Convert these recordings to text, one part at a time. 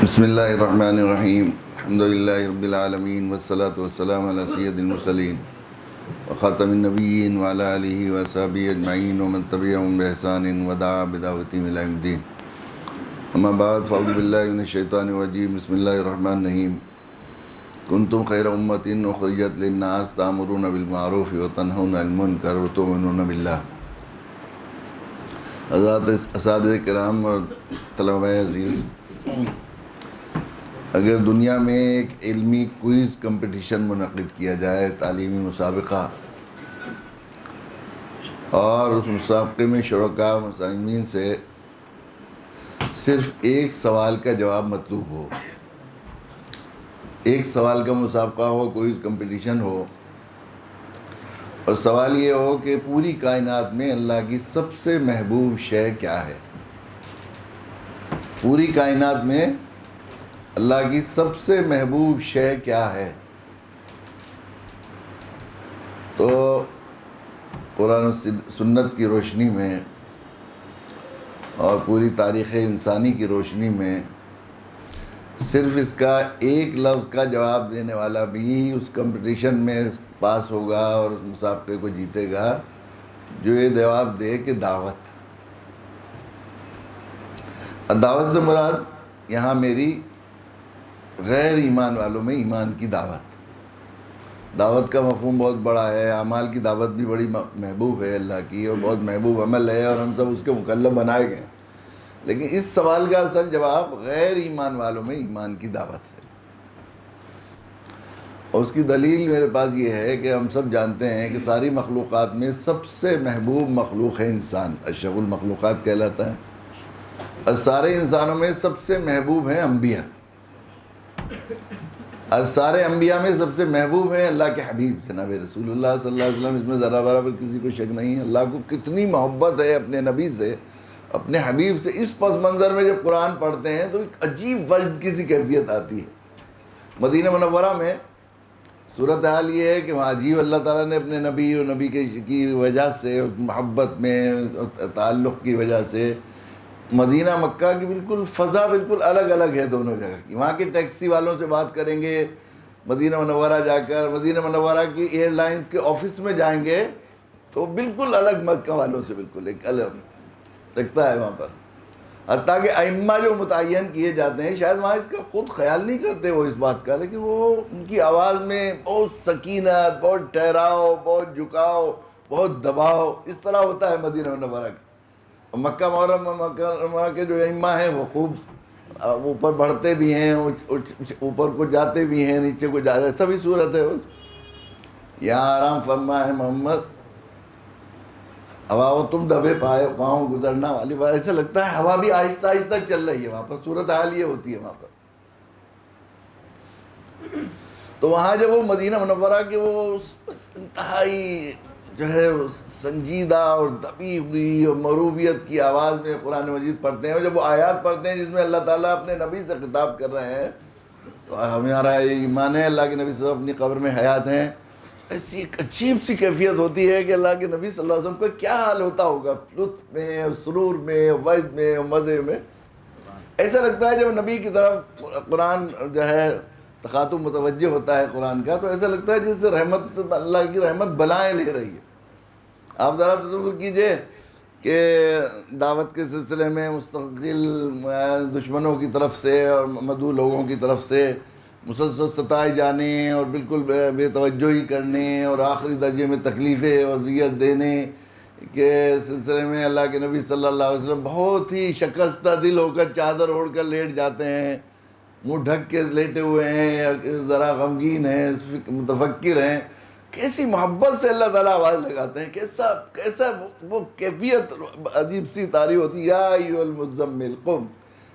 بسم اللہ الرحمن الرحیم الحمدللہ رب العالمین والصلاة والسلام علی سید المرسلین وخاتم النبیین وعلی آلہ وصحبہ اجمعین ومن تبعہم بإحسان ودعا بدعوتہم الی یوم الدین اما بعد فاعوذ باللہ من الشیطان الرجیم بسم اللہ الرحمن الرحیم کنتم خیر امۃ اخرجت للناس تأمرون بالمعروف وتنہون عن المنکر وتؤمنون باللہ۔ حضرات اساتذہ کرام اور طلبہ عزیز، اگر دنیا میں ایک علمی کوئز کمپٹیشن منعقد کیا جائے، تعلیمی مسابقہ، اور اس مسابقے میں شرکاء و مسامعین سے صرف ایک سوال کا جواب مطلوب ہو، ایک سوال کا مسابقہ ہو، کوئز کمپٹیشن ہو، اور سوال یہ ہو کہ پوری کائنات میں اللہ کی سب سے محبوب شے کیا ہے؟ پوری کائنات میں اللہ کی سب سے محبوب شے کیا ہے؟ تو قرآن و سنت کی روشنی میں اور پوری تاریخ انسانی کی روشنی میں صرف اس کا ایک لفظ کا جواب دینے والا بھی اس کمپٹیشن میں پاس ہوگا اور اس مسابقے کو جیتے گا، جو یہ جواب دے کہ دعوت۔ دعوت سے مراد یہاں میری غیر ایمان والوں میں ایمان کی دعوت کا مفہوم بہت بڑا ہے۔ اعمال کی دعوت بھی بڑی محبوب ہے اللہ کی، اور بہت محبوب عمل ہے، اور ہم سب اس کے مکلف بنائے گئے، لیکن اس سوال کا اصل جواب غیر ایمان والوں میں ایمان کی دعوت ہے۔ اور اس کی دلیل میرے پاس یہ ہے کہ ہم سب جانتے ہیں کہ ساری مخلوقات میں سب سے محبوب مخلوق ہے انسان، اشرف المخلوقات کہلاتا ہے، اور سارے انسانوں میں سب سے محبوب ہیں انبیاء، اور سارے انبیاء میں سب سے محبوب ہیں اللہ کے حبیب جناب رسول اللہ صلی اللہ علیہ وسلم۔ اس میں ذرا برابر کسی کو شک نہیں ہے، اللہ کو کتنی محبت ہے اپنے نبی سے، اپنے حبیب سے۔ اس پس منظر میں جب قرآن پڑھتے ہیں تو ایک عجیب وجد کی سی کیفیت آتی ہے۔ مدینہ منورہ میں صورتحال یہ ہے کہ وہاں عجیب اللہ تعالیٰ نے اپنے نبی اور نبی کی وجہ سے، محبت میں تعلق کی وجہ سے، مدینہ مکہ کی بالکل فضا بالکل الگ الگ ہے دونوں جگہ کی۔ وہاں کے ٹیکسی والوں سے بات کریں گے، مدینہ منورہ جا کر مدینہ منورہ کی ایئر لائنز کے آفس میں جائیں گے تو بالکل الگ مکہ والوں سے بالکل ایک الگ لگتا ہے وہاں پر۔ حتیٰ کہ ائمہ جو متعین کیے جاتے ہیں شاید وہاں اس کا خود خیال نہیں کرتے وہ اس بات کا، لیکن وہ ان کی آواز میں بہت سکینت، بہت ٹھہراؤ، بہت جھکاؤ، بہت دباؤ، اس طرح ہوتا ہے مدینہ منورہ کا۔ مکہ معظمہ کے جو ائمہ ہیں وہ خوب اوپر بڑھتے بھی ہیں، اوپر کو جاتے بھی ہیں، نیچے کو جاتے ہیں، سبھی صورت ہے بس۔ یہاں آرام فرما ہے محمد، ہوا و تم دبے پاؤں گزرنا والی بات، ایسا لگتا ہے ہوا بھی آہستہ آہستہ چل رہی ہے وہاں پر، صورتحال یہ ہوتی ہے وہاں پر۔ تو وہاں جب وہ مدینہ منورہ کے وہ انتہائی جو ہے سنجیدہ اور دبی ہوئی اور مروبیت کی آواز میں قرآن مجید پڑھتے ہیں، اور جب وہ آیات پڑھتے ہیں جس میں اللہ تعالیٰ اپنے نبی سے خطاب کر رہے ہیں، تو ہمارا ایمان ہے اللہ کے نبی صلی اللہ علیہ وسلم اپنی قبر میں حیات ہیں، ایسی ایک عجیب سی کیفیت ہوتی ہے کہ اللہ کے نبی صلی اللہ علیہ وسلم کا کیا حال ہوتا ہوگا، لطف میں اور سرور میں، وجد میں اور مزے میں۔ ایسا لگتا ہے جب نبی کی طرف قرآن جو ہے تخاطب متوجہ ہوتا ہے قرآن کا، تو ایسا لگتا ہے جس سے رحمت، اللہ کی رحمت بلائیں لے رہی ہے۔ آپ ذرا تصور کیجئے کہ دعوت کے سلسلے میں مستقل دشمنوں کی طرف سے اور مدعو لوگوں کی طرف سے مسلسل ستائے جانے اور بالکل بے توجہی کرنے اور آخری درجے میں تکلیفیں اور اذیت دینے کے سلسلے میں اللہ کے نبی صلی اللہ علیہ وسلم بہت ہی شکستہ دل ہو کر چادر اوڑھ کر لیٹ جاتے ہیں، منہ ڈھک کے لیٹے ہوئے ہیں، ذرا غمگین ہیں، متفکر ہیں۔ کیسی محبت سے اللہ تعالیٰ آواز لگاتے ہیں، کیسا وہ کیفیت عجیب سی طاری ہوتی ہے۔ یا ایھا المزمل قم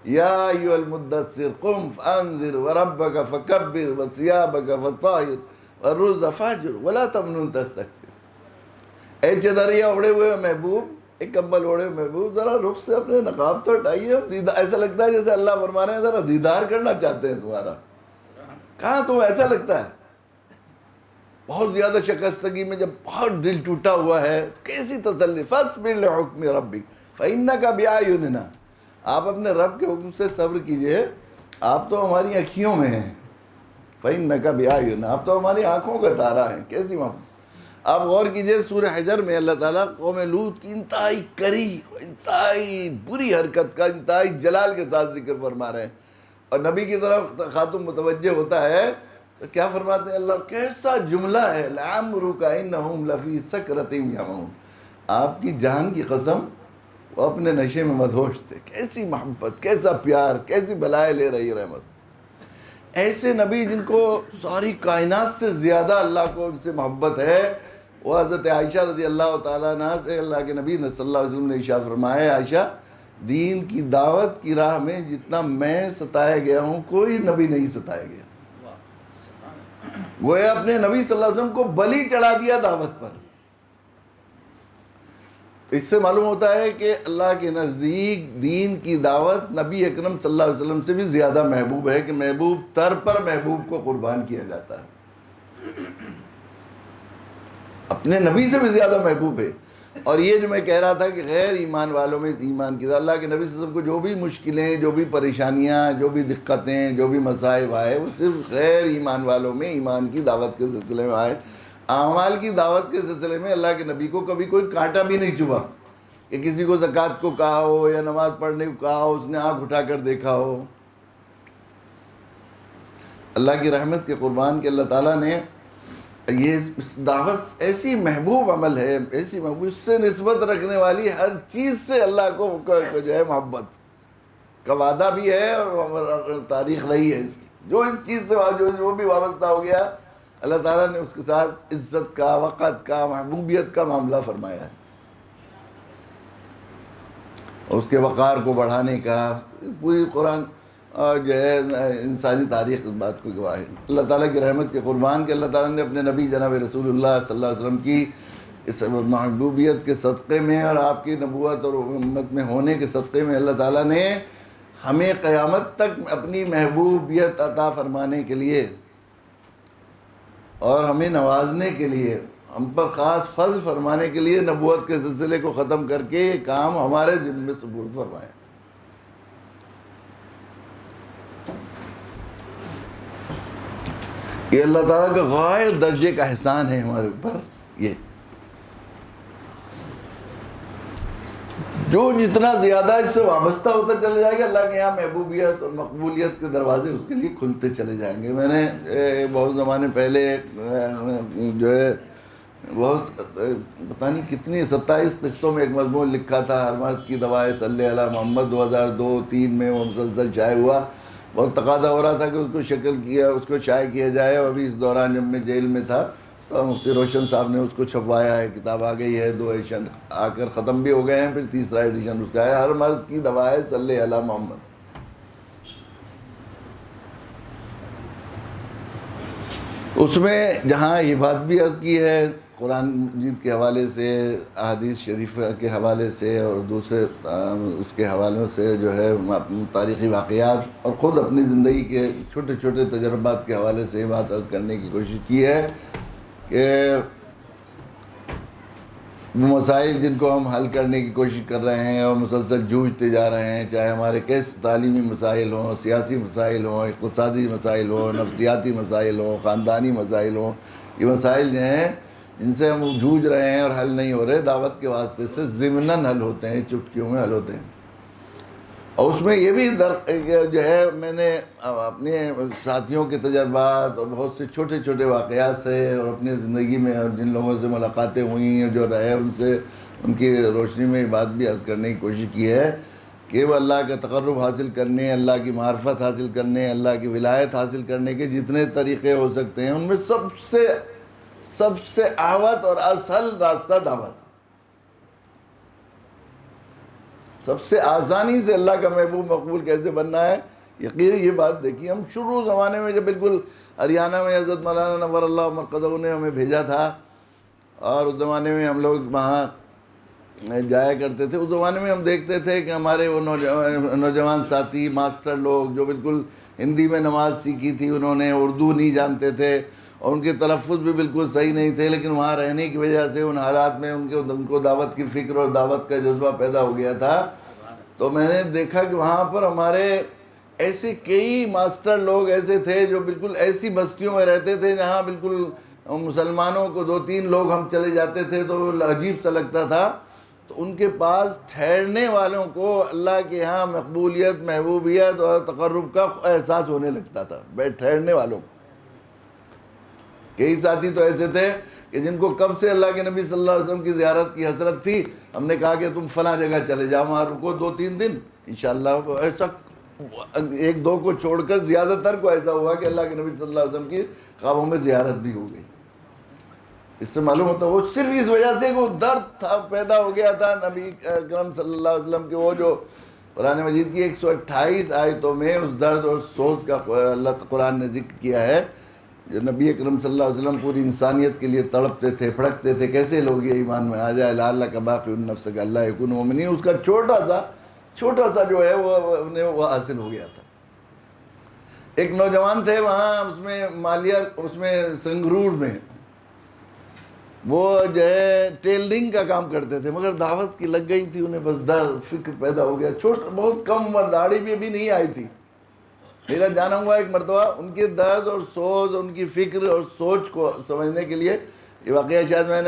یا ایھا المدثر قم فانذر وربک فکبر وثیابک فطہر والرجز فاہجر ولا تمنن تستکثر۔ اے چدریا اوڑھے ہوئے محبوب، ایک کمبل اوڑھے ہوئے محبوب، ذرا رخ سے اپنے نقاب تو ہٹائیے، ایسا لگتا ہے جیسے اللہ فرما رہے ہیں ذرا دیدار کرنا چاہتے ہیں تمہارا، کہاں تم، ایسا لگتا ہے۔ بہت زیادہ شکستگی میں جب بہت دل ٹوٹا ہوا ہے، کیسی تسلی، فاصبر لحکم ربک فإنک بأعیننا، آپ اپنے رب کے حکم سے صبر کیجئے، آپ تو ہماری اکھیوں میں ہیں، فَإِنَّكَ بِأَعْيُنِنَا، آپ تو ہماری آنکھوں کا تارا ہیں. کیسی محبت. آپ غور کیجئے سورہ حجر میں اللہ تعالیٰ قوم لوط کی انتہائی کری، انتہائی بری حرکت کا انتہائی جلال کے ساتھ ذکر فرما رہے ہیں، اور نبی کی طرف خاتون متوجہ ہوتا ہے تو کیا فرماتے ہیں اللہ، کیسا جملہ ہے، لَعَمْرُكَ إِنَّهُمْ لَفِي سَكْرَتِهِمْ يَعْمَهُونَ. آپ کی جان کی قسم وہ اپنے نشے میں مدہوش تھے. کیسی محبت، کیسا پیار، کیسی بلائے لے رہی رحمت. ایسے نبی جن کو ساری کائنات سے زیادہ اللہ کو ان سے محبت ہے، وہ حضرت عائشہ رضی اللہ تعالیٰ عنہ سے اللہ کے نبی صلی اللہ علیہ وسلم نے ارشاد فرمایا، عائشہ دین کی دعوت کی راہ میں جتنا میں ستایا گیا ہوں کوئی نبی نہیں ستایا گیا. وہ اپنے نبی صلی اللہ علیہ وسلم کو بلی چڑھا دیا دعوت پر. اس سے معلوم ہوتا ہے کہ اللہ کے نزدیک دین کی دعوت نبی اکرم صلی اللہ علیہ وسلم سے بھی زیادہ محبوب ہے، کہ محبوب تر پر محبوب کو قربان کیا جاتا ہے، اپنے نبی سے بھی زیادہ محبوب ہے. اور یہ جو میں کہہ رہا تھا کہ غیر ایمان والوں میں ایمان کی، اللہ کے نبی صلی اللہ علیہ وسلم کو جو بھی مشکلیں، جو بھی پریشانیاں، جو بھی دقتیں، جو بھی مصائب آئے، وہ صرف غیر ایمان والوں میں ایمان کی دعوت کے سلسلے میں آئے. اعمال کی دعوت کے سلسلے میں اللہ کے نبی کو کبھی کوئی کانٹا بھی نہیں چبھا کہ کسی کو زکوٰۃ کو کہا ہو یا نماز پڑھنے کو کہا ہو، اس نے آنکھ اٹھا کر دیکھا ہو. اللہ کی رحمت کے قربان کے اللہ تعالیٰ نے یہ دعوت ایسی محبوب عمل ہے، ایسی محبوب، اس سے نسبت رکھنے والی ہر چیز سے اللہ کو جو ہے محبت کا وعدہ بھی ہے، اور تاریخ رہی ہے اس کی. جو اس چیز سے جو بھی وابستہ ہو گیا، اللہ تعالیٰ نے اس کے ساتھ عزت کا، وقت کا، محبوبیت کا معاملہ فرمایا ہے. اس کے وقار کو بڑھانے کا پوری قرآن اور جو ہے انسانی تاریخ اس بات کو گواہ ہے. اللہ تعالیٰ کی رحمت کے قربان کہ اللہ تعالیٰ نے اپنے نبی جناب رسول اللہ صلی اللہ علیہ وسلم کی اس محبوبیت کے صدقے میں اور آپ کی نبوت اور امت میں ہونے کے صدقے میں اللہ تعالیٰ نے ہمیں قیامت تک اپنی محبوبیت عطا فرمانے کے لیے اور ہمیں نوازنے کے لیے، ہم پر خاص فضل فرمانے کے لیے نبوت کے سلسلے کو ختم کر کے یہ کام ہمارے ذمے سپرد فرمایا. یہ اللہ تعالیٰ کا غائب درجے کا احسان ہے ہمارے اوپر. یہ جو جتنا زیادہ اس سے وابستہ ہوتا چلے جائے گا، اللہ کے یہاں محبوبیت اور مقبولیت کے دروازے اس کے لیے کھلتے چلے جائیں گے. میں نے بہت زمانے پہلے جو ہے بہت پتہ نہیں کتنی 27 قسطوں میں ایک مضمون لکھا تھا، ہر مرض کی دوائیں صلی علی محمد. 2002-03 میں وہ مسلسل شائع ہوا. بہت تقاضا ہو رہا تھا کہ اس کو شکل کیا، اس کو شائع کیا جائے. اور ابھی اس دوران جب میں جیل میں تھا تو مفتی روشن صاحب نے اس کو چھپوایا ہے. کتاب آ گئی ہے، 2 ایڈیشن آ کر ختم بھی ہو گئے ہیں، پھر تیسرا ایڈیشن اس کا ہے، ہر مرض کی دوائیں صلی علی محمد. اس میں جہاں یہ بات بھی عرض کی ہے قرآن مجید کے حوالے سے، احادیث شریفہ کے حوالے سے اور دوسرے اس کے حوالوں سے جو ہے تاریخی واقعات اور خود اپنی زندگی کے چھوٹے چھوٹے تجربات کے حوالے سے یہ بات عرض کرنے کی کوشش کی ہے کہ وہ مسائل جن کو ہم حل کرنے کی کوشش کر رہے ہیں اور مسلسل جوجھتے جا رہے ہیں، چاہے ہمارے کیسے تعلیمی مسائل ہوں، سیاسی مسائل ہوں، اقتصادی مسائل ہوں، نفسیاتی مسائل ہوں، خاندانی مسائل ہوں، یہ مسائل جو ہیں جن سے ہم جوجھ رہے ہیں اور حل نہیں ہو رہے، دعوت کے واسطے سے ضمناً حل ہوتے ہیں، چٹکیوں میں حل ہوتے ہیں. اور اس میں یہ بھی جو ہے میں نے اپنے ساتھیوں کے تجربات اور بہت سے چھوٹے چھوٹے واقعات سے اور اپنی زندگی میں اور جن لوگوں سے ملاقاتیں ہوئیں جو رہے ان سے، ان کی روشنی میں یہ بات بھی عرض کرنے کی کوشش کی ہے کہ وہ اللہ کا تقرب حاصل کرنے، اللہ کی معرفت حاصل کرنے، اللہ کی ولایت حاصل کرنے کے جتنے طریقے ہو سکتے ہیں ان میں سب سے اعوت اور اصل راستہ دعوت. سب سے آسانی سے اللہ کا محبوب مقبول کیسے بننا ہے، یقینی یہ بات دیکھیے. ہم شروع زمانے میں جب بالکل ہریانہ میں حضرت مولانا نور اللہ مرقدہ نے ہمیں بھیجا تھا اور اس زمانے میں ہم لوگ وہاں جایا کرتے تھے، اس زمانے میں ہم دیکھتے تھے کہ ہمارے وہ نوجوان ساتھی ماسٹر لوگ جو بالکل ہندی میں نماز سیکھی تھی، انہوں نے اردو نہیں جانتے تھے اور ان کے تلفظ بھی بالکل صحیح نہیں تھے، لیکن وہاں رہنے کی وجہ سے ان حالات میں ان کو دعوت کی فکر اور دعوت کا جذبہ پیدا ہو گیا تھا. تو میں نے دیکھا کہ وہاں پر ہمارے ایسے کئی ماسٹر لوگ ایسے تھے جو بالکل ایسی بستیوں میں رہتے تھے جہاں بالکل مسلمانوں کو 2-3 لوگ ہم چلے جاتے تھے تو عجیب سا لگتا تھا، تو ان کے پاس ٹھہرنے والوں کو اللہ کے ہاں مقبولیت، محبوبیت اور تقرب کا احساس ہونے لگتا تھا، ٹھہرنے والوں کو۔ کئی ساتھی تو ایسے تھے کہ جن کو کب سے اللہ کے نبی صلی اللہ علیہ وسلم کی زیارت کی حسرت تھی، ہم نے کہا کہ تم فلاں جگہ چلے جاؤ، وہاں رکو 2-3 دن انشاءاللہ۔ ایسا 1-2 کو چھوڑ کر زیادہ تر کو ایسا ہوا کہ اللہ کے نبی صلی اللہ علیہ وسلم کی خوابوں میں زیارت بھی ہو گئی۔ اس سے معلوم ہوتا ہے وہ صرف اس وجہ سے کہ وہ درد تھا، پیدا ہو گیا تھا نبی اکرم صلی اللہ علیہ وسلم کے، وہ جو قرآن مجید کی 128 آیتوں میں اس درد اور سوز کا اللہ قرآن نے ذکر کیا ہے، جو نبی اکرم صلی اللہ علیہ وسلم پوری انسانیت کے لیے تڑپتے تھے، پھڑکتے تھے، کیسے لوگ یہ ایمان میں آ جائے، لعلک باقی النفس اللہ یکون مؤمنین، اس کا چھوٹا سا جو ہے وہ حاصل ہو گیا تھا۔ ایک نوجوان تھے وہاں اس میں مالیہ، اس میں سنگرور میں، وہ جو ہے ٹیلرنگ کا کام کرتے تھے، مگر دعوت کی لگ گئی تھی انہیں، بس درد فکر پیدا ہو گیا، بہت کم عمر، داڑھی بھی ابھی نہیں آئی تھی۔ میرا جانا ہوا ایک مرتبہ ان کے درد اور سوز، ان کی فکر اور سوچ کو سمجھنے کے لیے، یہ واقعہ شاید میں نے